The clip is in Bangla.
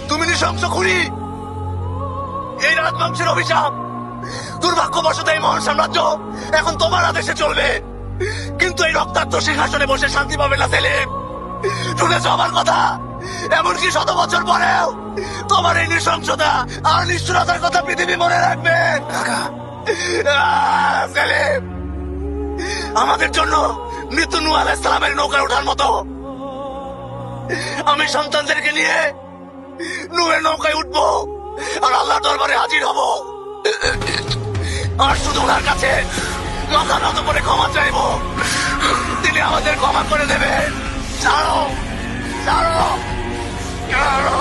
তুমি নৃশংস খুনি। এই রাজবংশের অভিশাপ, দুর্ভাগ্যবশত এই মহান সাম্রাজ্য এখন তোমার আদেশে চলবে। কিন্তু এই রক্তাক্ত সিংহাসনে বসে শান্তি পাবে না সেলিম। শুনেছ আমার কথা? এমনকি 100 বছর পরেও তোমার এই নৃশংসতা আর নিষ্ঠুরতার কথা পৃথিবী মনে রাখবে। সেলিম, আমাদের জন্য মৃত্যু নূহ আলাইহিস সালামের নৌকায় ওঠার মতো। আমি সন্তানদেরকে নিয়ে নূহের নৌকায় উঠবো আর আল্লাহর দরবারে হাজির হব। আর শুধু ওনার কাছে মাথা নত করে ক্ষমা চাইবো। তিনি আমাদের ক্ষমা করে দেবেন। ছাড়ো, ছাড়ো, ছাড়ো।